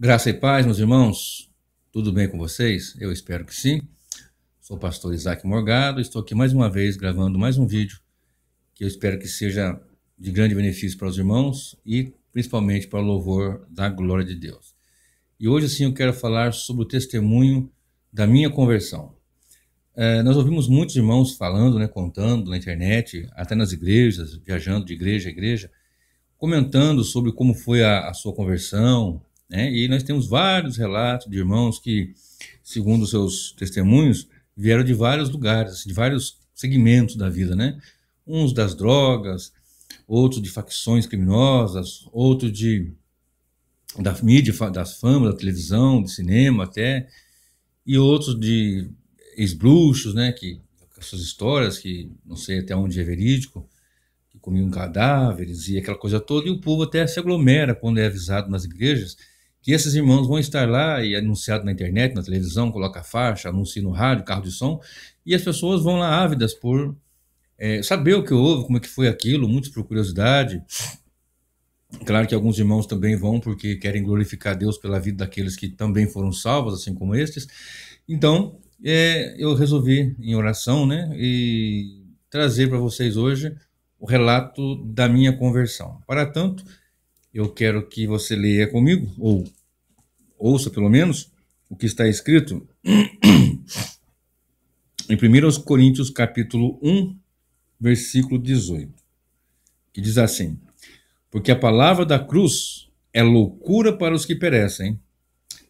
Graça e paz, meus irmãos. Tudo bem com vocês? Eu espero que sim. Sou o pastor Isaac Morgado. Estou aqui mais uma vez gravando mais um vídeo que eu espero que seja de grande benefício para os irmãos e principalmente para o louvor da glória de Deus. E hoje sim eu quero falar sobre o testemunho da minha conversão. Nós ouvimos muitos irmãos falando, contando na internet, até nas igrejas, viajando de igreja a igreja, comentando sobre como foi a sua conversão, e nós temos vários relatos de irmãos que, segundo os seus testemunhos, vieram de vários lugares, de vários segmentos da vida, Uns das drogas, outros de facções criminosas, outros da mídia, das famas, da televisão, do cinema até, e outros de ex-bruxos, que com suas histórias, que não sei até onde é verídico, que comiam cadáveres e aquela coisa toda, e o povo até se aglomera quando é avisado nas igrejas que esses irmãos vão estar lá e anunciado na internet, na televisão, coloca faixa, anuncia no rádio, carro de som, e as pessoas vão lá ávidas por saber o que houve, como é que foi aquilo, muitos por curiosidade. Claro que alguns irmãos também vão porque querem glorificar Deus pela vida daqueles que também foram salvos, assim como estes. Então, eu resolvi em oração, e trazer para vocês hoje o relato da minha conversão. Para tanto, eu quero que você leia comigo, ou ouça pelo menos, o que está escrito em 1 Coríntios capítulo 1, versículo 18, que diz assim: porque a palavra da cruz é loucura para os que perecem,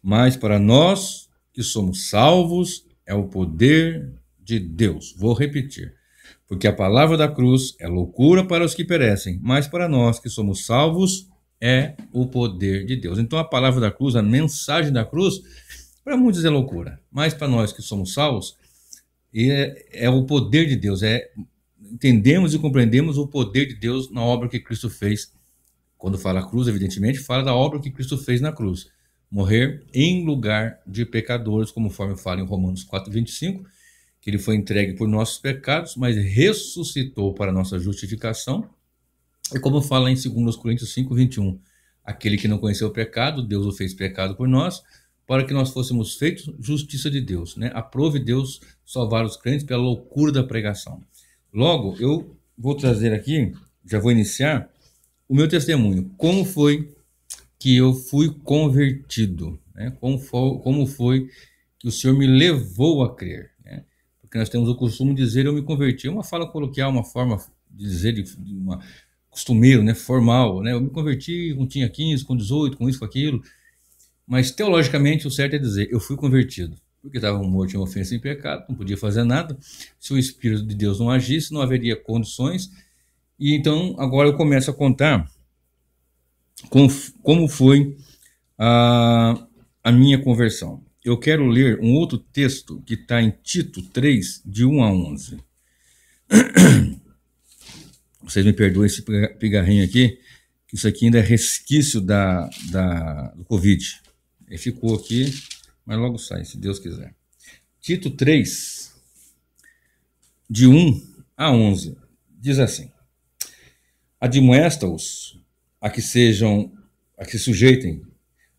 mas para nós que somos salvos é o poder de Deus. Vou repetir. Porque a palavra da cruz é loucura para os que perecem, mas para nós que somos salvos é o poder de Deus. Então a palavra da cruz, a mensagem da cruz, para muitos é loucura, mas para nós que somos salvos é o poder de Deus. Entendemos e compreendemos o poder de Deus na obra que Cristo fez. Quando fala cruz, evidentemente, fala da obra que Cristo fez na cruz. Morrer em lugar de pecadores, conforme fala em Romanos 4:25, que ele foi entregue por nossos pecados, mas ressuscitou para nossa justificação. E como fala em 2 Coríntios 5:21, aquele que não conheceu o pecado, Deus o fez pecado por nós, para que nós fôssemos feitos justiça de Deus. Aprove Deus salvar os crentes pela loucura da pregação. Logo, eu vou trazer aqui, já vou iniciar, o meu testemunho. Como foi que eu fui convertido? Como foi que o Senhor me levou a crer? Porque nós temos o costume de dizer eu me converti. É uma fala coloquial, uma forma de dizer, de uma costumeiro, formal. Eu me converti quando tinha 15, com 18, com isso, com aquilo. Mas teologicamente o certo é dizer eu fui convertido. Porque estava morto em ofensa e em pecado, não podia fazer nada. Se o Espírito de Deus não agisse, não haveria condições. E então agora eu começo a contar como foi a minha conversão. Eu quero ler um outro texto que está em Tito 3, de 1 a 11. Vocês me perdoem esse pigarrinho aqui, que isso aqui ainda é resquício do Covid. Ele ficou aqui, mas logo sai, se Deus quiser. Tito 3, de 1 a 11, diz assim: admoesta-os a que se sujeitem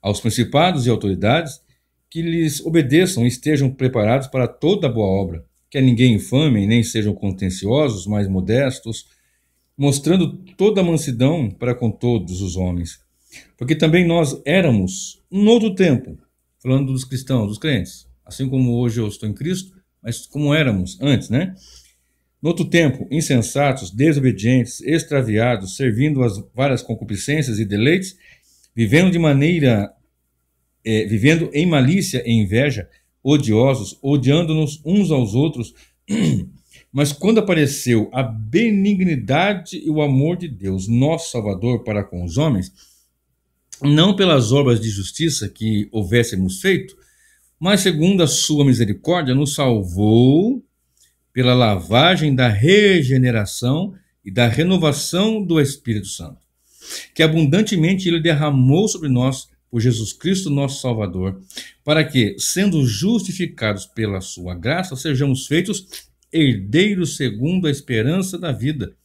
aos principados e autoridades, que lhes obedeçam e estejam preparados para toda boa obra, que a ninguém infamem, nem sejam contenciosos, mas modestos, mostrando toda a mansidão para com todos os homens. Porque também nós éramos, num outro tempo, falando dos cristãos, dos crentes, assim como hoje eu estou em Cristo, mas como éramos antes, No outro tempo, insensatos, desobedientes, extraviados, servindo às várias concupiscências e deleites, vivendo em malícia e inveja, odiosos, odiando-nos uns aos outros. Mas quando apareceu a benignidade e o amor de Deus, nosso Salvador, para com os homens, não pelas obras de justiça que houvéssemos feito, mas segundo a sua misericórdia, nos salvou pela lavagem da regeneração e da renovação do Espírito Santo, que abundantemente ele derramou sobre nós por Jesus Cristo, nosso Salvador, para que, sendo justificados pela sua graça, sejamos feitos herdeiros segundo a esperança da vida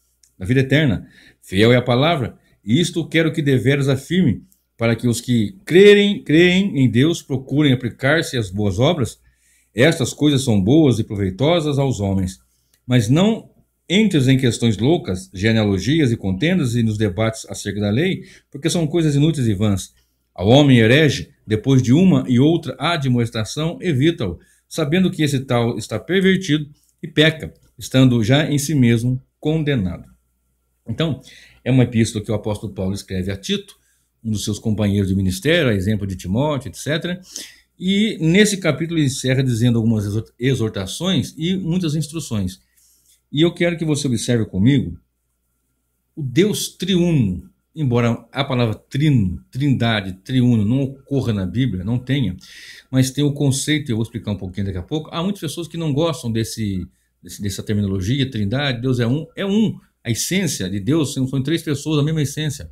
eterna. Fiel é a palavra, e isto quero que deveras afirme, para que os que creem em Deus procurem aplicar-se às boas obras. Estas coisas são boas e proveitosas aos homens, mas não entres em questões loucas, genealogias e contendas e nos debates acerca da lei, porque são coisas inúteis e vãs. Ao homem herege, depois de uma e outra admoestação, evita-o, sabendo que esse tal está pervertido e peca, estando já em si mesmo condenado. Então, é uma epístola que o apóstolo Paulo escreve a Tito, um dos seus companheiros de ministério, a exemplo de Timóteo, etc. E nesse capítulo ele encerra dizendo algumas exortações e muitas instruções. E eu quero que você observe comigo o Deus triuno, embora a palavra trino, trindade, triuno não ocorra na Bíblia, não tenha, mas tem o conceito, eu vou explicar um pouquinho daqui a pouco. Há muitas pessoas que não gostam dessa terminologia, trindade, Deus é um. A essência de Deus são três pessoas, a mesma essência.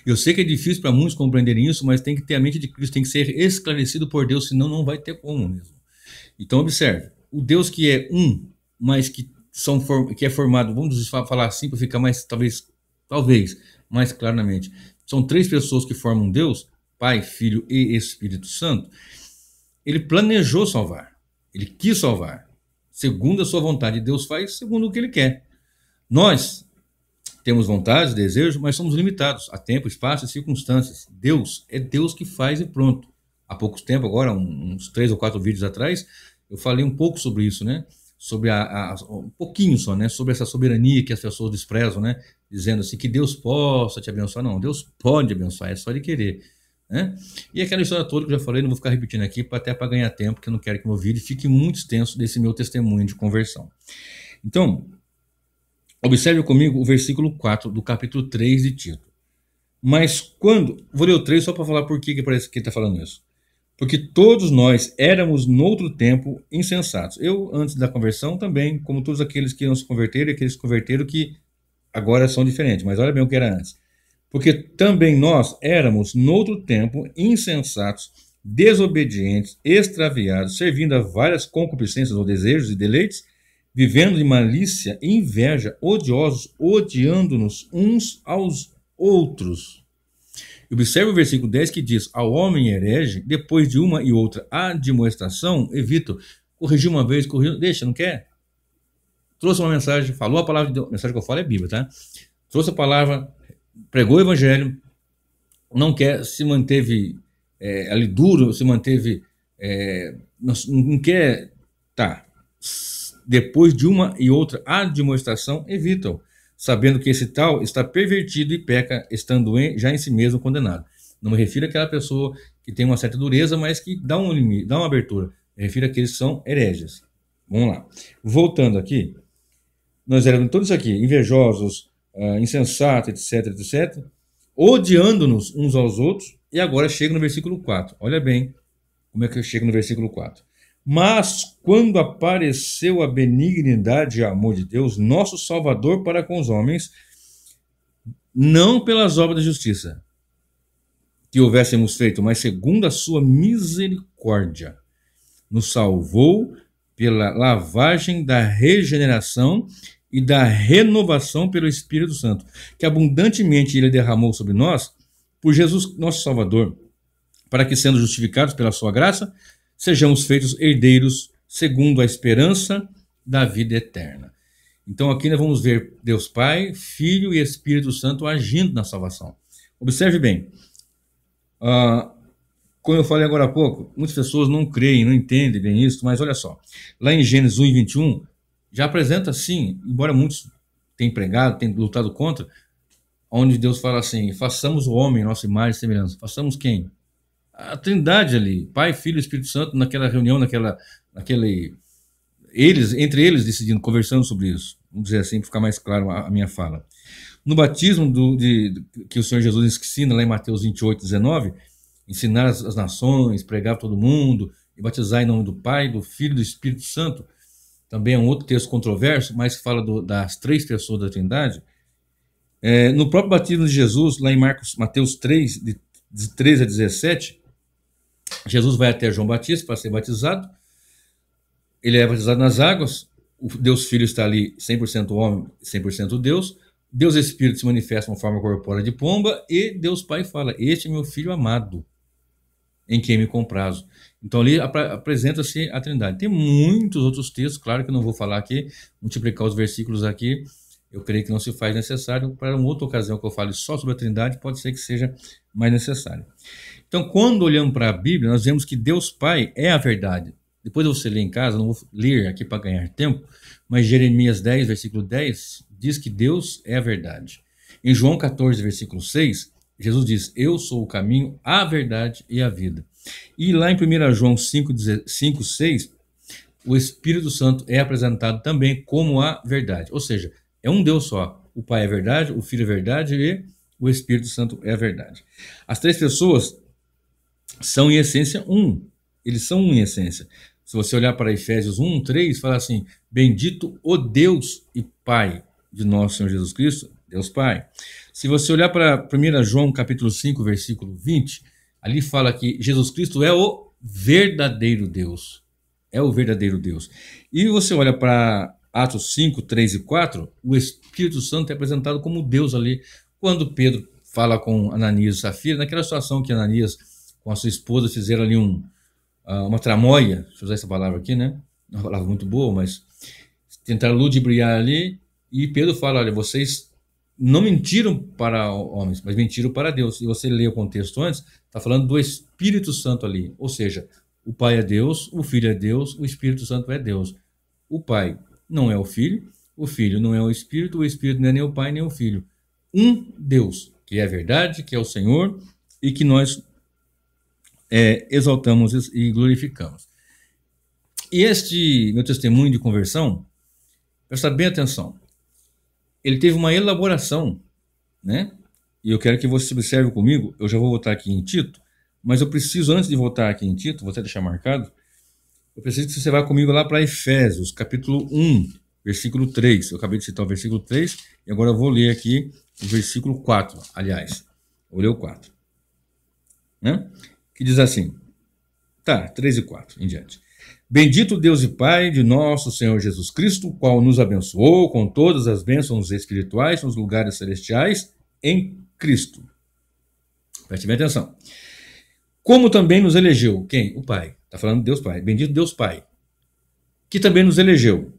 Eu sei que é difícil para muitos compreenderem isso, mas tem que ter a mente de Cristo, tem que ser esclarecido por Deus, senão não vai ter como mesmo. Então observe, o Deus que é um, mas que é formado, vamos falar assim para ficar mais, talvez mais claramente, são três pessoas que formam Deus, Pai, Filho e Espírito Santo. Ele planejou salvar, ele quis salvar, segundo a sua vontade. Deus faz segundo o que ele quer. Nós temos vontades, desejos, mas somos limitados a tempo, espaço e circunstâncias. Deus é Deus que faz e pronto. Há pouco tempo, agora, uns 3 ou 4 vídeos atrás, eu falei um pouco sobre isso, né? Sobre um pouquinho só, né? Sobre essa soberania que as pessoas desprezam, né? Dizendo assim que Deus possa te abençoar. Não, Deus pode abençoar, é só Ele querer, né? E aquela história toda que eu já falei, não vou ficar repetindo aqui, até para ganhar tempo, porque eu não quero que meu vídeo fique muito extenso desse meu testemunho de conversão. Então, observe comigo o versículo 4 do capítulo 3 de Tito. Mas quando... Vou ler o 3 só para falar por que parece que ele está falando isso. Porque todos nós éramos, noutro tempo, insensatos. Eu, antes da conversão, também, como todos aqueles que não se converteram e aqueles que se converteram que agora são diferentes. Mas olha bem o que era antes. Porque também nós éramos, noutro tempo, insensatos, desobedientes, extraviados, servindo a várias concupiscências ou desejos e deleites, vivendo de malícia e inveja, odiosos, odiando-nos uns aos outros. Observe o versículo 10 que diz: ao homem herege, depois de uma e outra admoestação, evita. Corrigiu uma vez, corrigiu, deixa, não quer? Trouxe uma mensagem, falou a palavra de Deus, a mensagem que eu falo é Bíblia, tá? Trouxe a palavra, pregou o evangelho, não quer, se manteve ali duro, se manteve, não quer, tá. Depois de uma e outra admoestação, evita-o, sabendo que esse tal está pervertido e peca, estando já em si mesmo condenado. Não me refiro àquela pessoa que tem uma certa dureza, mas que dá um limite, dá uma abertura. Me refiro àqueles que são hereges. Vamos lá. Voltando aqui, nós éramos todos aqui, invejosos, insensatos, etc, odiando-nos uns aos outros, e agora chega no versículo 4. Olha bem como é que eu chego no versículo 4. Mas quando apareceu a benignidade e amor de Deus, nosso Salvador para com os homens, não pelas obras da justiça que houvéssemos feito, mas segundo a sua misericórdia, nos salvou pela lavagem da regeneração e da renovação pelo Espírito Santo, que abundantemente Ele derramou sobre nós, por Jesus, nosso Salvador, para que, sendo justificados pela sua graça, sejamos feitos herdeiros segundo a esperança da vida eterna. Então aqui nós vamos ver Deus Pai, Filho e Espírito Santo agindo na salvação. Observe bem, como eu falei agora há pouco, muitas pessoas não creem, não entendem bem isso, mas olha só, lá em Gênesis 1:21, já apresenta assim, embora muitos tenham pregado, tenham lutado contra, onde Deus fala assim: façamos o homem, nossa imagem e semelhança. Façamos quem? A Trindade ali, Pai, Filho e Espírito Santo, naquela reunião, entre eles decidindo, conversando sobre isso. Vamos dizer assim, para ficar mais claro a minha fala. No batismo que o Senhor Jesus ensina lá em Mateus 28:19, ensinar as nações, pregar para todo mundo, e batizar em nome do Pai, do Filho e do Espírito Santo, também é um outro texto controverso, mas que fala das três pessoas da Trindade. No próprio batismo de Jesus, lá em Mateus 3, de 13 a 17, Jesus vai até João Batista para ser batizado. Ele é batizado nas águas. O Deus Filho está ali 100% homem, 100% Deus. Deus Espírito se manifesta em forma corpórea de pomba e Deus Pai fala: este é meu filho amado, em quem me comprazo. Então ali apresenta-se a Trindade. Tem muitos outros textos, claro que eu não vou falar aqui, multiplicar os versículos aqui, eu creio que não se faz necessário. Para uma outra ocasião que eu fale só sobre a Trindade, pode ser que seja mais necessário. Então, quando olhamos para a Bíblia, nós vemos que Deus Pai é a verdade. Depois você lê em casa, não vou ler aqui para ganhar tempo, mas Jeremias 10, versículo 10, diz que Deus é a verdade. Em João 14, versículo 6, Jesus diz: eu sou o caminho, a verdade e a vida. E lá em 1 João 5, 6, o Espírito Santo é apresentado também como a verdade. Ou seja, é um Deus só. O Pai é verdade, o Filho é verdade e o Espírito Santo é a verdade. As três pessoas são em essência um. Eles são um em essência. Se você olhar para Efésios 1, 3, fala assim: bendito o Deus e Pai de nosso Senhor Jesus Cristo, Deus Pai. Se você olhar para 1 João capítulo 5, versículo 20, ali fala que Jesus Cristo é o verdadeiro Deus. É o verdadeiro Deus. E você olha para Atos 5, 3 e 4, o Espírito Santo é apresentado como Deus ali. Quando Pedro fala com Ananias e Safira, naquela situação que Ananias com a sua esposa fizeram ali uma tramóia, deixa eu usar essa palavra aqui, né? Uma palavra muito boa, mas tentaram ludibriar ali, e Pedro fala: olha, vocês não mentiram para homens, mas mentiram para Deus. E você lê o contexto antes, está falando do Espírito Santo ali, ou seja, o Pai é Deus, o Filho é Deus, o Espírito Santo é Deus. O Pai não é o Filho não é o Espírito não é nem o Pai nem o Filho. Um Deus, que é a verdade, que é o Senhor, e que nós exaltamos e glorificamos. E este meu testemunho de conversão, presta bem atenção, ele teve uma elaboração, né? E eu quero que você observe comigo. Eu já vou voltar aqui em Tito, mas eu preciso, antes de voltar aqui em Tito, vou até deixar marcado, eu preciso que você vá comigo lá para Efésios, capítulo 1, versículo 3. Eu acabei de citar o versículo 3, e agora eu vou ler aqui o versículo 4, aliás. Vou ler o 4. Né? Que diz assim, 3 e 4 em diante. Bendito Deus e Pai de nosso Senhor Jesus Cristo, o qual nos abençoou com todas as bênçãos espirituais nos lugares celestiais em Cristo. Preste bem atenção. Como também nos elegeu, quem? O Pai. Está falando de Deus Pai. Bendito Deus Pai. Que também nos elegeu.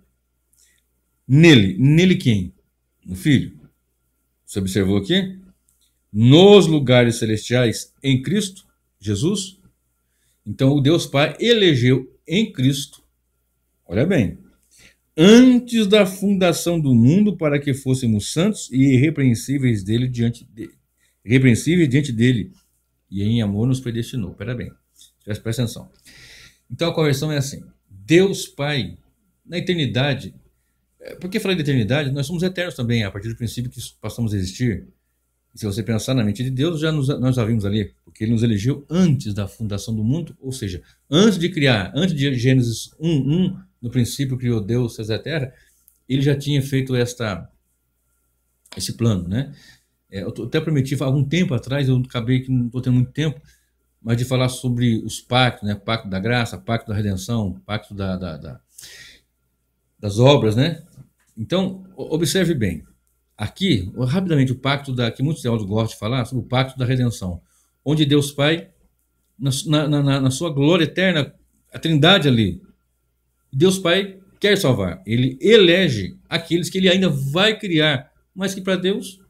Nele quem? No Filho. Você observou aqui? Nos lugares celestiais em Cristo, Jesus. Então o Deus Pai elegeu em Cristo, olha bem, antes da fundação do mundo, para que fôssemos santos e irrepreensíveis diante dele, e em amor nos predestinou. Espera bem, presta atenção. Então a conversão é assim: Deus Pai, na eternidade, por que falei de eternidade? Nós somos eternos também, a partir do princípio que passamos a existir. Se você pensar na mente de Deus, nós já vimos ali, porque ele nos elegeu antes da fundação do mundo, ou seja, antes de criar, antes de Gênesis 1:1, no princípio criou Deus, céus e a terra, ele já tinha feito esse plano, né? Eu até prometi há algum tempo atrás, eu acabei que não estou tendo muito tempo, mas de falar sobre os pactos, né? Pacto da graça, pacto da redenção, pacto das obras, né? Então, observe bem. Aqui, rapidamente, o pacto que muitos teólogos gostam de falar, sobre o pacto da redenção, onde Deus Pai, na sua glória eterna, a Trindade ali, Deus Pai quer salvar, ele elege aqueles que ele ainda vai criar, mas que para Deus,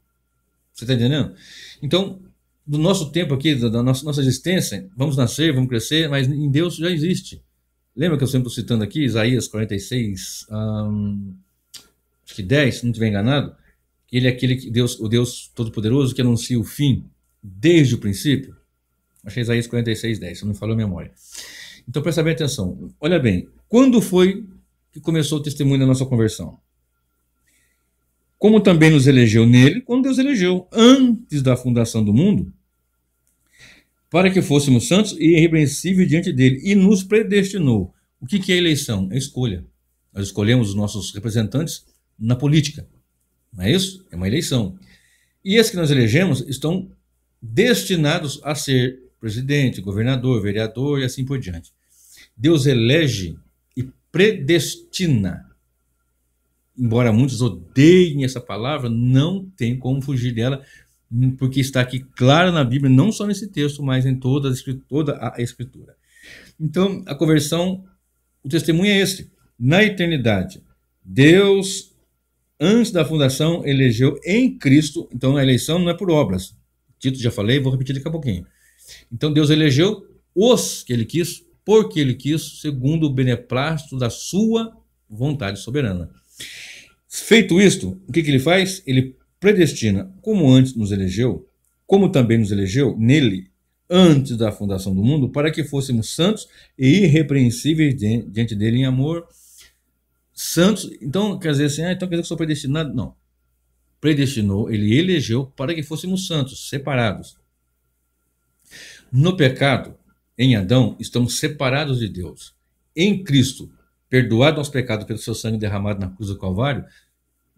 você está entendendo? Então, do nosso tempo aqui, da nossa existência, vamos nascer, vamos crescer, mas em Deus já existe. Lembra que eu sempre estou citando aqui, Isaías 46, acho que 10, se não estiver enganado, ele é aquele o Deus Todo-Poderoso que anuncia o fim desde o princípio. Achei Isaías 46, 10, se não me falou a memória. Então presta bem atenção. Olha bem, quando foi que começou o testemunho da nossa conversão? Como também nos elegeu nele, quando Deus elegeu, antes da fundação do mundo, para que fôssemos santos e irrepreensíveis diante dele, e nos predestinou. O que é eleição? É escolha. Nós escolhemos os nossos representantes na política. Não é isso? É uma eleição. E esses que nós elegemos estão destinados a ser presidente, governador, vereador e assim por diante. Deus elege e predestina. embora muitos odeiem essa palavra, não tem como fugir dela, porque está aqui claro na Bíblia, não só nesse texto, mas em toda a Escritura. Então, a conversão, o testemunho é esse. Na eternidade, Deus, antes da fundação, elegeu em Cristo. Então, a eleição não é por obras. Tito já falei, vou repetir daqui a pouquinho. Então, Deus elegeu os que Ele quis, porque Ele quis, segundo o beneplácito da sua vontade soberana. Feito isto, o que Ele faz? Ele predestina, como antes nos elegeu, como também nos elegeu nele, antes da fundação do mundo, para que fôssemos santos e irrepreensíveis diante dele em amor. Santos, então quer dizer assim, então quer dizer que eu sou predestinado? Não. Predestinou, ele elegeu para que fôssemos santos, separados. No pecado, em Adão, estamos separados de Deus. Em Cristo, perdoado nosso pecado pelo seu sangue derramado na cruz do Calvário,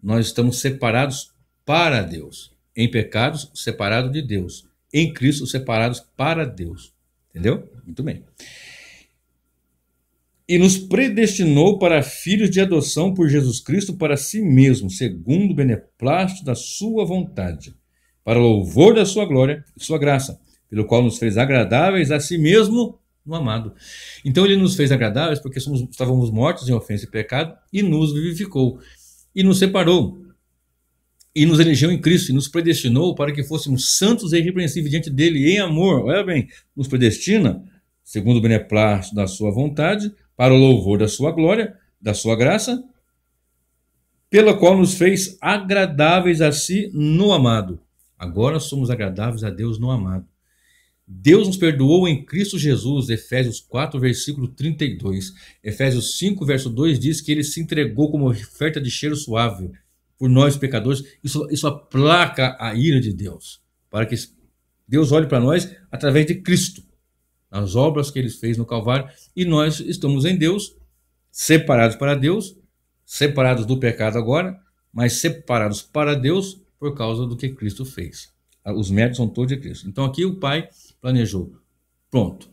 nós estamos separados para Deus. Em pecados, separados de Deus. Em Cristo, separados para Deus. Entendeu? Muito bem. E nos predestinou para filhos de adoção por Jesus Cristo para si mesmo, segundo o beneplácito da sua vontade, para o louvor da sua glória e sua graça, pelo qual nos fez agradáveis a si mesmo no amado. Então ele nos fez agradáveis porque estávamos mortos em ofensa e pecado e nos vivificou e nos separou e nos elegeu em Cristo e nos predestinou para que fôssemos santos e irrepreensíveis diante dele em amor. Olha bem, nos predestina, segundo o beneplácito da sua vontade, para o louvor da sua glória, da sua graça, pela qual nos fez agradáveis a si no amado. Agora somos agradáveis a Deus no amado. Deus nos perdoou em Cristo Jesus, Efésios 4, versículo 32. Efésios 5, verso 2 diz que ele se entregou como oferta de cheiro suave por nós pecadores. Isso aplaca a ira de Deus, para que Deus olhe para nós através de Cristo, as obras que ele fez no Calvário, e nós estamos em Deus, separados para Deus, separados do pecado agora, mas separados para Deus por causa do que Cristo fez. Os méritos são todos de Cristo. Então aqui o Pai planejou. Pronto.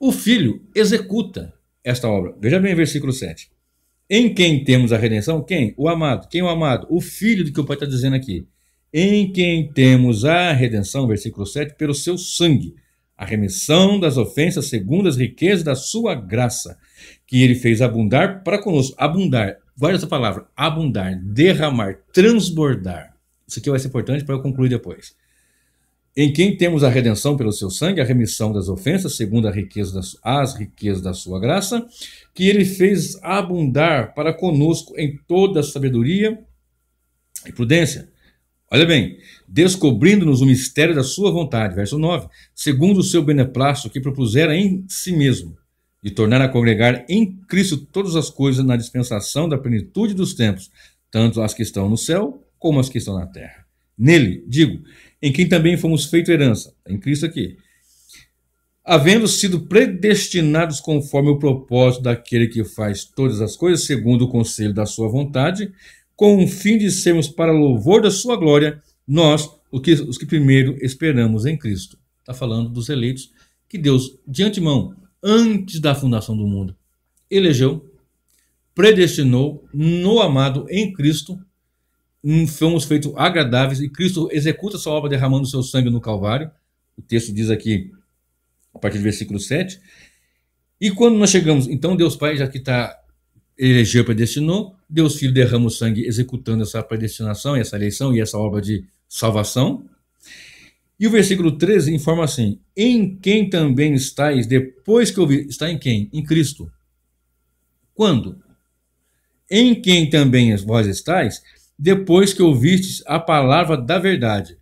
O Filho executa esta obra. Veja bem o versículo 7. Em quem temos a redenção? Quem? O amado. Quem é o amado? O Filho, do que o Pai está dizendo aqui. Em quem temos a redenção, versículo 7, pelo seu sangue, a remissão das ofensas segundo as riquezas da sua graça, que ele fez abundar para conosco. Abundar, guarda essa palavra, abundar, derramar, transbordar. Isso aqui vai ser importante para eu concluir depois. Em quem temos a redenção pelo seu sangue, a remissão das ofensas, segundo as riquezas da sua graça, que ele fez abundar para conosco em toda sabedoria e prudência. Olha bem, descobrindo-nos o mistério da sua vontade, verso 9, segundo o seu beneplácito que propusera em si mesmo, de tornar a congregar em Cristo todas as coisas na dispensação da plenitude dos tempos, tanto as que estão no céu como as que estão na terra. Nele, digo, em quem também fomos feito herança, em Cristo aqui, havendo sido predestinados conforme o propósito daquele que faz todas as coisas, segundo o conselho da sua vontade, com o fim de sermos para louvor da sua glória, nós, os que primeiro esperamos em Cristo. Está falando dos eleitos que Deus, de antemão, antes da fundação do mundo, elegeu, predestinou no amado em Cristo, fomos feitos agradáveis, e Cristo executa sua obra derramando seu sangue no Calvário. O texto diz aqui, a partir do versículo 7. E quando nós chegamos, então Deus Pai, já que está elegeu, predestinou, Deus Filho derrama o sangue executando essa predestinação, essa eleição e essa obra de salvação. E o versículo 13 informa assim: em quem também estáis depois que ouvi. Está em quem? Em Cristo. Quando? Em quem também vós estáis depois que ouvistes a palavra da verdade.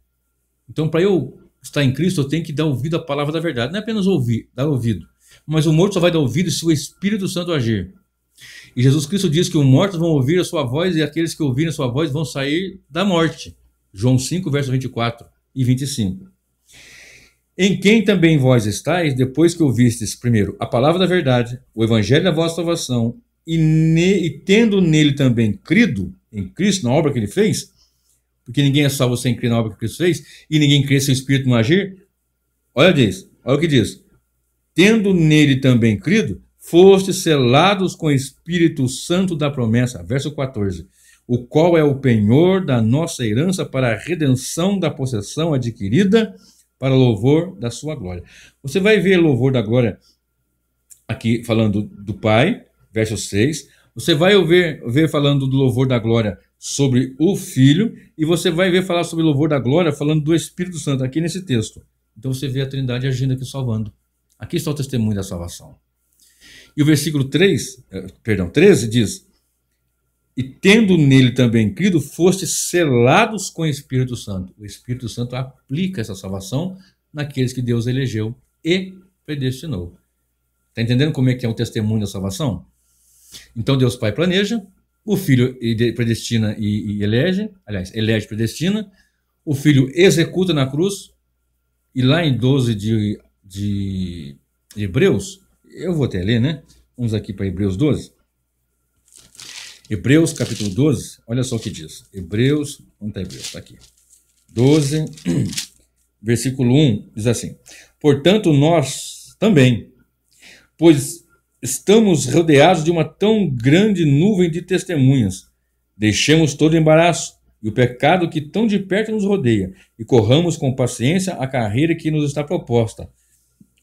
Então, para eu estar em Cristo, eu tenho que dar ouvido à palavra da verdade. Não é apenas ouvir, dar ouvido. Mas o morto só vai dar ouvido se o Espírito Santo agir. E Jesus Cristo diz que os mortos vão ouvir a sua voz e aqueles que ouvirem a sua voz vão sair da morte. João 5, versos 24 e 25. Em quem também vós estáis, depois que ouvistes, primeiro, a palavra da verdade, o evangelho da vossa salvação, e tendo nele também crido, em Cristo, na obra que ele fez, porque ninguém é salvo sem crer na obra que Cristo fez, e ninguém crê se o Espírito não agir. Olha o que diz. Tendo nele também crido, fostes selados com o Espírito Santo da promessa. Verso 14. o qual é o penhor da nossa herança para a redenção da possessão adquirida para louvor da sua glória. Você vai ver louvor da glória aqui falando do Pai, verso 6. Você vai ver falando do louvor da glória sobre o Filho, e você vai ver falar sobre o louvor da glória falando do Espírito Santo aqui nesse texto. Então você vê a Trindade agindo aqui, salvando. Aqui está o testemunho da salvação. E o versículo 13 diz: e tendo nele também crido, fostes selados com o Espírito Santo. O Espírito Santo aplica essa salvação naqueles que Deus elegeu e predestinou. Está entendendo como é que é um testemunho da salvação? Então Deus Pai planeja, o Filho predestina e elege, aliás, elege e predestina, o Filho executa na cruz, e lá em 12 de Hebreus, eu vou até ler, né? Vamos aqui para Hebreus 12. Hebreus capítulo 12, olha só o que diz. Hebreus, onde está Hebreus? Está aqui. 12, versículo 1, diz assim: portanto, nós também, pois estamos rodeados de uma tão grande nuvem de testemunhas, deixemos todo o embaraço e o pecado que tão de perto nos rodeia, e corramos com paciência a carreira que nos está proposta,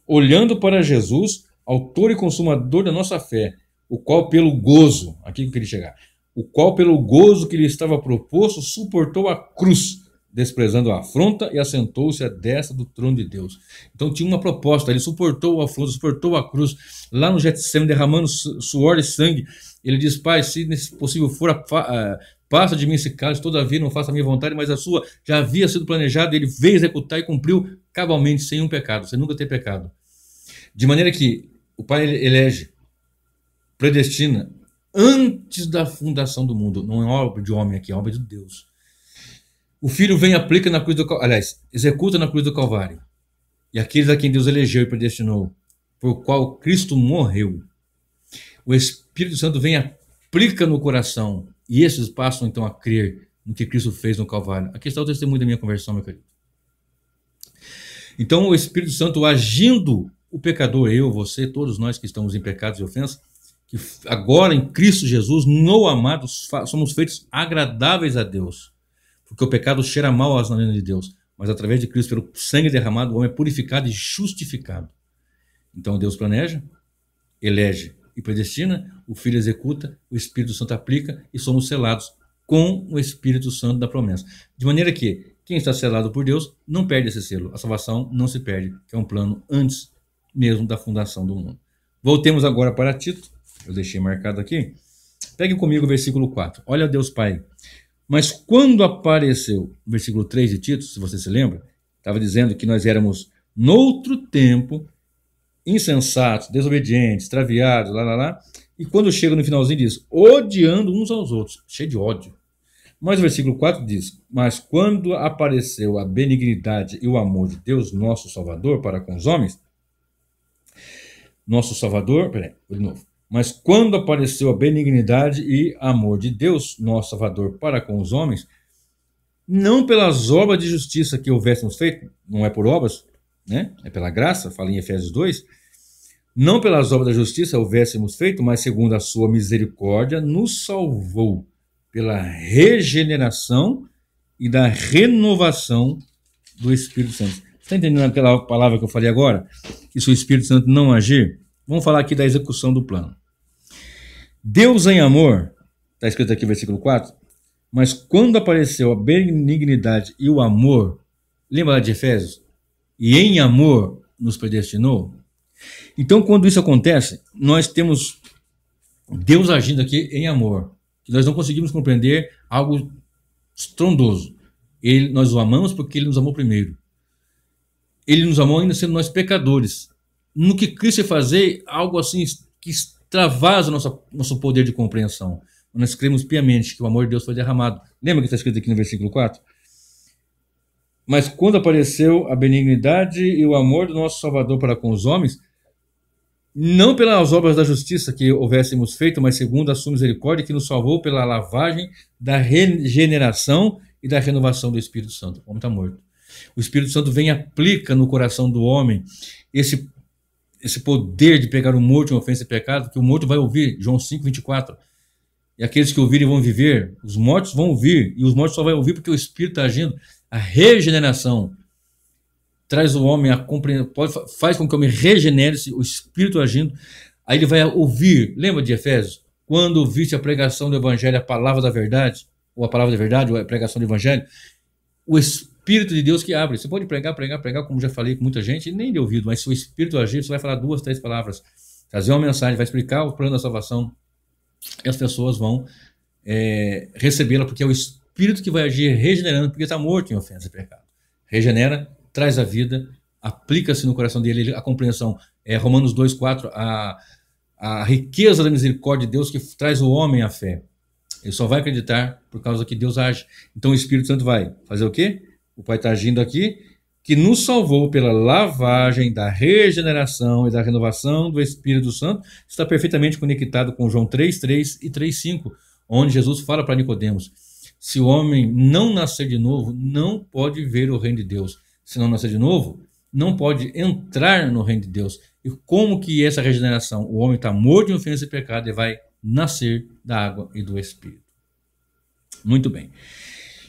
olhando para Jesus, autor e consumador da nossa fé, o qual pelo gozo, aqui que eu queria chegar, o qual pelo gozo que lhe estava proposto, suportou a cruz, desprezando a afronta, e assentou-se à destra do trono de Deus. Então tinha uma proposta, ele suportou a afronta, suportou a cruz, lá no Getsemane, derramando suor e sangue. Ele diz: Pai, se possível for, passa de mim esse cálice, todavia não faça a minha vontade, mas a sua. Já havia sido planejado, ele veio executar e cumpriu cabalmente, sem um pecado, sem nunca ter pecado. De maneira que o Pai elege, predestina, antes da fundação do mundo. Não é obra de homem aqui, é obra de Deus. O Filho vem e aplica na cruz do Calvário, aliás, executa na cruz do Calvário. E aqueles a quem Deus elegeu e predestinou, por qual Cristo morreu. O Espírito Santo vem e aplica no coração, e esses passam então a crer no que Cristo fez no Calvário. Aqui está o testemunho da minha conversão, meu querido. Então o Espírito Santo agindo, o pecador, eu, você, todos nós que estamos em pecados e ofensas, que agora em Cristo Jesus, no amado, somos feitos agradáveis a Deus. Porque o pecado cheira mal às narinas de Deus. Mas através de Cristo, pelo sangue derramado, o homem é purificado e justificado. Então Deus planeja, elege e predestina, o Filho executa, o Espírito Santo aplica e somos selados com o Espírito Santo da promessa. De maneira que quem está selado por Deus não perde esse selo. A salvação não se perde, que é um plano antes mesmo da fundação do mundo. Voltemos agora para Tito. Eu deixei marcado aqui. Pegue comigo o versículo 4. Olha Deus Pai. Mas quando apareceu, versículo 3 de Tito, se você se lembra, estava dizendo que nós éramos, noutro tempo, insensatos, desobedientes, extraviados, e quando chega no finalzinho diz, odiando uns aos outros, cheio de ódio. Mas o versículo 4 diz, mas quando apareceu a benignidade e o amor de Deus, nosso Salvador, para com os homens, mas quando apareceu a benignidade e amor de Deus, nosso Salvador, para com os homens, não pelas obras de justiça que houvéssemos feito, não é por obras, né? É pela graça, fala em Efésios 2, não pelas obras da justiça houvéssemos feito, mas segundo a sua misericórdia, nos salvou pela regeneração e da renovação do Espírito Santo. Você está entendendo aquela palavra que eu falei agora? Que se o Espírito Santo não agir, vamos falar aqui da execução do plano. Deus em amor, está escrito aqui no versículo 4, mas quando apareceu a benignidade e o amor, lembra lá de Efésios? E em amor nos predestinou. Então, quando isso acontece, nós temos Deus agindo aqui em amor, que nós não conseguimos compreender algo estrondoso. Nós o amamos porque Ele nos amou primeiro. Ele nos amou ainda sendo nós pecadores. No que Cristo ia fazer, algo assim que extravasa o nosso poder de compreensão. Nós cremos piamente que o amor de Deus foi derramado. Lembra que está escrito aqui no versículo 4? Mas quando apareceu a benignidade e o amor do nosso Salvador para com os homens, não pelas obras da justiça que houvéssemos feito, mas segundo a sua misericórdia, que nos salvou pela lavagem da regeneração e da renovação do Espírito Santo. O homem está morto. O Espírito Santo vem e aplica no coração do homem esse poder de pegar o morto em ofensa e pecado, que o morto vai ouvir, João 5, 24. e aqueles que ouvirem vão viver, os mortos vão ouvir, e os mortos só vão ouvir porque o Espírito está agindo. A regeneração traz o homem a compreender, faz com que o homem regenere, o Espírito agindo, aí ele vai ouvir. Lembra de Efésios? Quando ouviste a pregação do Evangelho, a palavra da verdade, ou a palavra da verdade, ou a pregação do Evangelho, o Espírito de Deus que abre. Você pode pregar, como já falei com muita gente, nem de ouvido, mas se o Espírito agir, você vai falar 2, 3 palavras, trazer uma mensagem, vai explicar o plano da salvação, e as pessoas vão recebê-la, porque é o Espírito que vai agir regenerando, porque está morto em ofensa e pecado. Regenera, traz a vida, aplica-se no coração dele a compreensão. Romanos 2,4, a riqueza da misericórdia de Deus que traz o homem à fé. Ele só vai acreditar por causa que Deus age. Então o Espírito Santo vai fazer o quê? O Pai está agindo aqui, que nos salvou pela lavagem da regeneração e da renovação do Espírito Santo, está perfeitamente conectado com João 3,3 e 3,5, onde Jesus fala para Nicodemos: se o homem não nascer de novo, não pode ver o reino de Deus. Se não nascer de novo, não pode entrar no reino de Deus. E como que essa regeneração? O homem está morto em ofensa e pecado e vai nascer da água e do Espírito. Muito bem.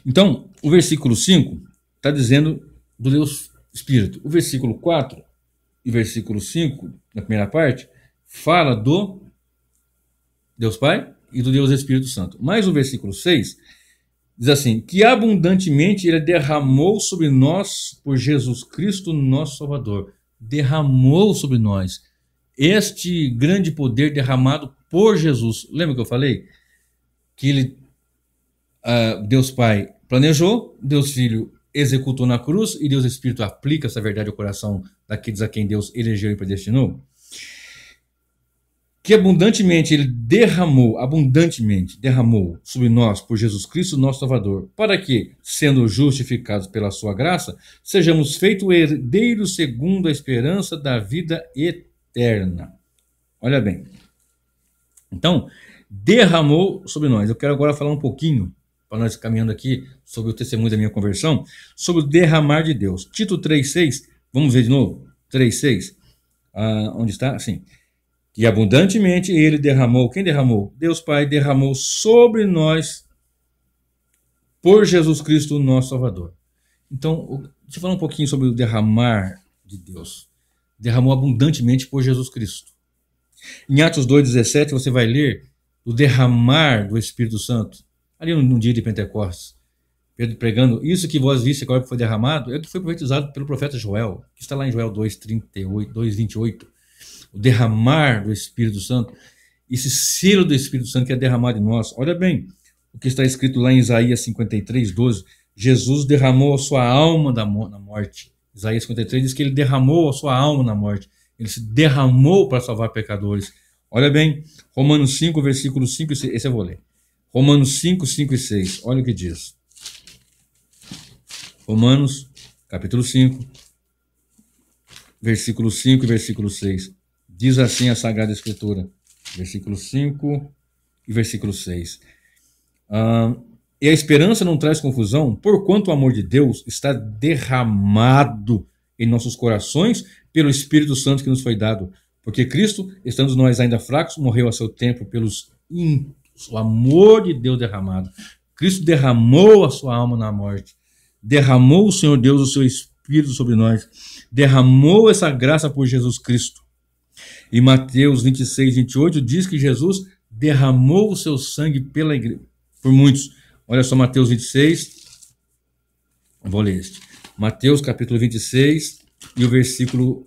Então, o versículo 5 está dizendo do Deus Espírito. O versículo 4 e versículo 5, na primeira parte, fala do Deus Pai e do Deus Espírito Santo. Mas o versículo 6 diz assim: que abundantemente ele derramou sobre nós por Jesus Cristo, nosso Salvador. Derramou sobre nós este grande poder derramado por Jesus. Lembra que eu falei? Que ele, Deus Pai planejou, Deus Filho executou na cruz e Deus Espírito aplica essa verdade ao coração daqueles a quem Deus elegeu e predestinou. Que abundantemente ele derramou sobre nós por Jesus Cristo, nosso Salvador, para que, sendo justificados pela sua graça, sejamos feitos herdeiros segundo a esperança da vida eterna. Olha bem. Então, derramou sobre nós. Eu quero agora falar um pouquinho, para nós caminhando aqui, sobre o testemunho da minha conversão, sobre o derramar de Deus. Tito 3,6, vamos ver de novo? 3,6. Onde está? Assim. E abundantemente ele derramou. Quem derramou? Deus Pai derramou sobre nós por Jesus Cristo, nosso Salvador. Então, deixa eu falar um pouquinho sobre o derramar de Deus. Derramou abundantemente por Jesus Cristo. Em Atos 2,17 você vai ler o derramar do Espírito Santo. Ali no dia de Pentecostes. Pedro pregando: isso que vós viste agora que foi derramado é o que foi profetizado pelo profeta Joel, que está lá em Joel 2,28. O derramar do Espírito Santo, esse selo do Espírito Santo que é derramado em nós. Olha bem o que está escrito lá em Isaías 53,12. Jesus derramou a sua alma na morte. Isaías 53 diz que ele derramou a sua alma na morte. Ele se derramou para salvar pecadores. Olha bem, Romanos 5, versículo 5 e 6. Esse eu vou ler. Romanos 5, 5 e 6. Olha o que diz. Romanos, capítulo 5, versículo 5 e versículo 6. Diz assim a Sagrada Escritura, versículo 5 e versículo 6. E a esperança não traz confusão, porquanto o amor de Deus está derramado em nossos corações pelo Espírito Santo que nos foi dado. Porque Cristo, estando nós ainda fracos, morreu a seu tempo pelos ímpios. O amor de Deus derramado. Cristo derramou a sua alma na morte. Derramou o Senhor Deus o seu Espírito sobre nós. Derramou essa graça por Jesus Cristo. E Mateus 26, 28 diz que Jesus derramou o seu sangue pela igreja, por muitos. Olha só Mateus 26, vou ler este. Mateus capítulo 26 e o versículo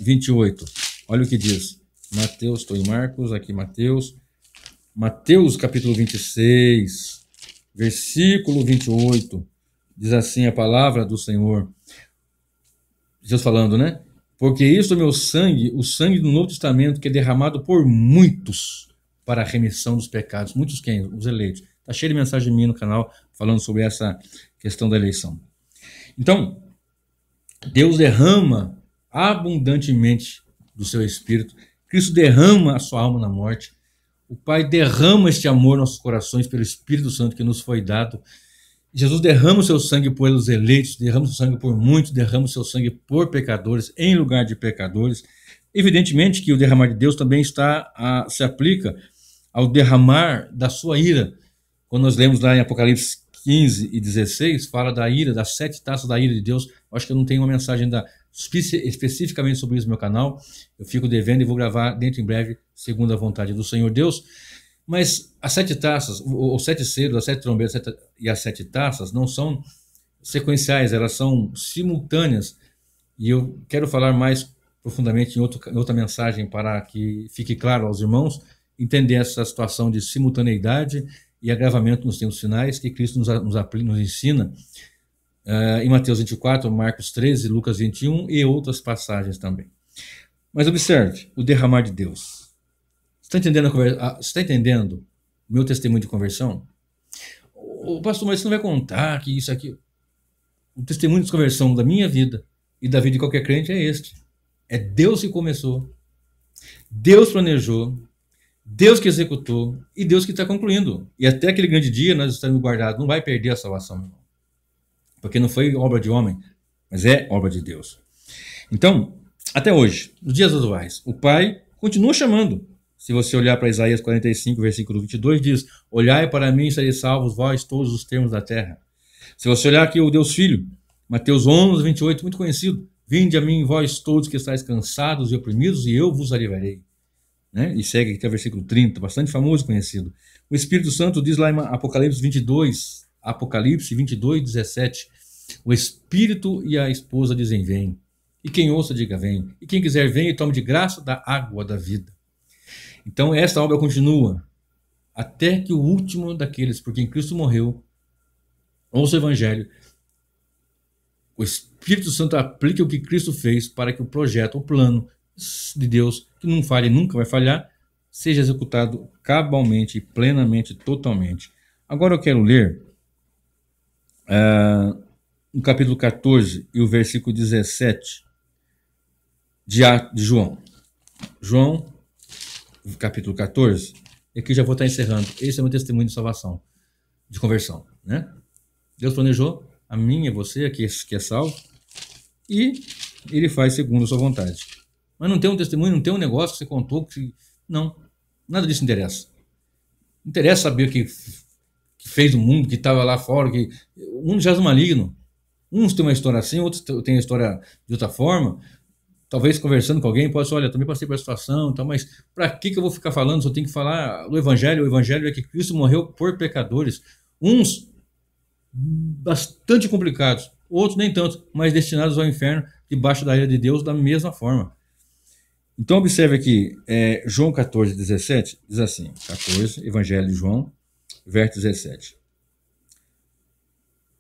28. Olha o que diz. Mateus, estou em Marcos, aqui Mateus. Mateus capítulo 26, versículo 28. Diz assim a palavra do Senhor. Jesus falando, né? Porque isto é meu sangue, o sangue do Novo Testamento, que é derramado por muitos para a remissão dos pecados. Muitos quem? Os eleitos. Está cheio de mensagem minha no canal falando sobre essa questão da eleição. Então, Deus derrama abundantemente do seu Espírito. Cristo derrama a sua alma na morte. O Pai derrama este amor nos nossos corações pelo Espírito Santo que nos foi dado. Jesus derrama o seu sangue pelos eleitos, derrama o seu sangue por muitos, derrama o seu sangue por pecadores, em lugar de pecadores. Evidentemente que o derramar de Deus também se aplica ao derramar da sua ira. Quando nós lemos lá em Apocalipse 15 e 16, fala da ira, das 7 taças da ira de Deus. Eu acho que eu não tenho uma mensagem ainda especificamente sobre isso no meu canal. Eu fico devendo e vou gravar dentro em breve, segundo a vontade do Senhor Deus. Mas as 7 taças, os 7 selos, as 7 trombetas e as 7 taças não são sequenciais, elas são simultâneas. E eu quero falar mais profundamente em outra mensagem para que fique claro aos irmãos entender essa situação de simultaneidade e agravamento nos tempos finais que Cristo nos ensina em Mateus 24, Marcos 13, Lucas 21 e outras passagens também. Mas observe o derramar de Deus. Você está entendendo o meu testemunho de conversão? O pastor, mas você não vai contar que isso aqui... O testemunho de conversão da minha vida e da vida de qualquer crente é este. É Deus que começou, Deus planejou, Deus que executou e Deus que está concluindo. E até aquele grande dia nós estamos guardados. Não vai perder a salvação, meu irmão. Porque não foi obra de homem, mas é obra de Deus. Então, até hoje, nos dias atuais, o Pai continua chamando. Se você olhar para Isaías 45, versículo 22, diz: olhai para mim e sereis salvos, vós todos os termos da terra. Se você olhar aqui o Deus Filho, Mateus 11, 28, muito conhecido: vinde a mim, vós todos que estáis cansados e oprimidos, e eu vos aliviarei. Né? E segue aqui até o versículo 30, bastante famoso e conhecido. O Espírito Santo diz lá em Apocalipse 22, 17: o Espírito e a esposa dizem: vem. E quem ouça, diga: vem. E quem quiser, vem e tome de graça da água da vida. Então, esta obra continua até que o último daqueles por quem Cristo morreu ouça o Evangelho. O Espírito Santo aplica o que Cristo fez para que o projeto, o plano de Deus, que não falha e nunca vai falhar, seja executado cabalmente, plenamente, totalmente. Agora eu quero ler no capítulo 14 e o versículo 17 de João. João, capítulo 14, e aqui já vou estar encerrando. Esse é o meu testemunho de salvação, de conversão, né? Deus planejou a mim e a você, que é salvo, e Ele faz segundo a sua vontade. Mas não tem um testemunho, não tem um negócio que você contou, não, nada disso interessa. Não interessa saber o que fez o mundo, que estava lá fora, que o mundo jaz maligno. Uns têm uma história assim, outros têm a história de outra forma. Talvez conversando com alguém, pode ser: olha, também passei por essa situação, então, mas para que eu vou ficar falando? Só tenho que falar do Evangelho. O Evangelho é que Cristo morreu por pecadores. Uns bastante complicados, outros nem tanto, mas destinados ao inferno, debaixo da ira de Deus, da mesma forma. Então observe aqui, João 14, 17, diz assim, 14, Evangelho de João, verso 17.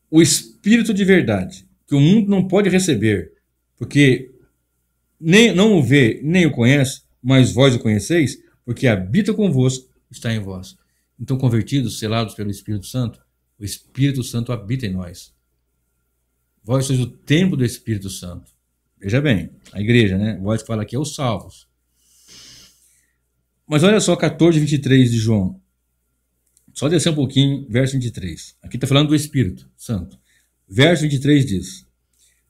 O Espírito de verdade, que o mundo não pode receber, porque não o vê, nem o conhece, mas vós o conheceis, porque habita convosco, está em vós. Então, convertidos, selados pelo Espírito Santo, o Espírito Santo habita em nós. Vós sois o templo do Espírito Santo. Veja bem, a igreja, né? Vós que fala aqui é os salvos. Mas olha só 14, 23 de João. Só descer um pouquinho, verso 23. Aqui está falando do Espírito Santo. Verso 23 diz: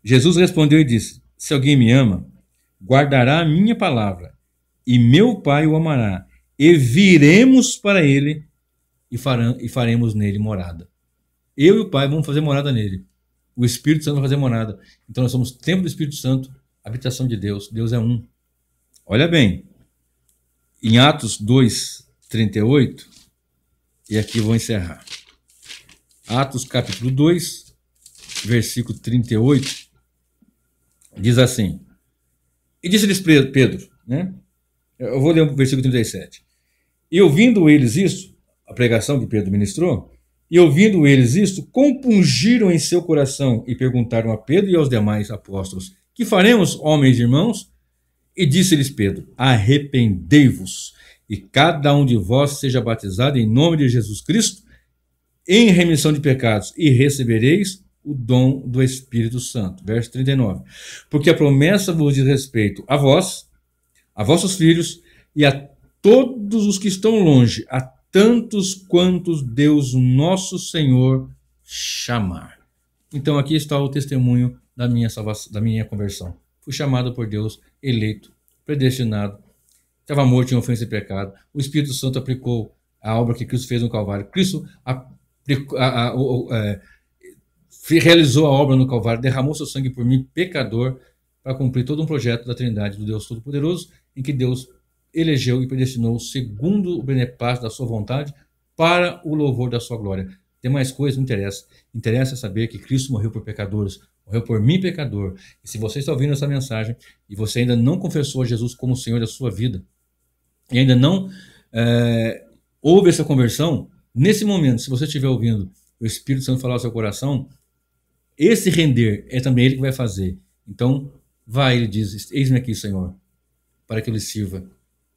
Jesus respondeu e disse: se alguém me ama, guardará a minha palavra, e meu Pai o amará, e viremos para ele e faremos nele morada. Eu e o Pai vamos fazer morada nele. O Espírito Santo vai fazer morada. Então nós somos templo do Espírito Santo, habitação de Deus. Deus é um. Olha bem, em Atos 2, 38, e aqui eu vou encerrar. Atos capítulo 2, versículo 38, diz assim: e disse-lhes Pedro, né? Eu vou ler o versículo 37. E ouvindo eles isso, a pregação que Pedro ministrou, e ouvindo eles isto, compungiram em seu coração e perguntaram a Pedro e aos demais apóstolos: que faremos, homens e irmãos? E disse-lhes Pedro: arrependei-vos, e cada um de vós seja batizado em nome de Jesus Cristo, em remissão de pecados, e recebereis o dom do Espírito Santo. Verso 39. Porque a promessa vos diz respeito a vós, a vossos filhos, e a todos os que estão longe, a tantos quantos Deus nosso Senhor chamar. Então aqui está o testemunho da minha salvação, da minha conversão. Fui chamado por Deus, eleito, predestinado, estava morto em ofensa e pecado. O Espírito Santo aplicou a obra que Cristo fez no Calvário. Cristo realizou a obra no Calvário, derramou seu sangue por mim, pecador, para cumprir todo um projeto da Trindade do Deus Todo-Poderoso, em que Deus elegeu e predestinou segundo o beneplácito da sua vontade para o louvor da sua glória. Tem mais coisa, não interessa. Interessa saber que Cristo morreu por pecadores, morreu por mim, pecador. E se você está ouvindo essa mensagem e você ainda não confessou a Jesus como o Senhor da sua vida, e ainda não houve essa conversão, nesse momento, se você estiver ouvindo o Espírito Santo falar ao seu coração, esse render é também Ele que vai fazer. Então, vai, Ele diz, eis-me aqui, Senhor, para que eu lhe sirva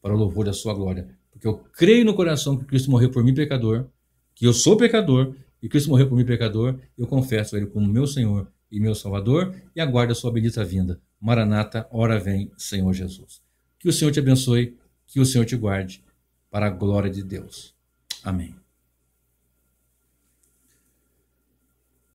para o louvor da sua glória. Porque eu creio no coração que Cristo morreu por mim, pecador, que eu sou pecador, e Cristo morreu por mim, pecador, eu confesso Ele como meu Senhor e meu Salvador, e aguardo a sua bendita vinda. Maranata, ora vem, Senhor Jesus. Que o Senhor te abençoe, que o Senhor te guarde, para a glória de Deus. Amém.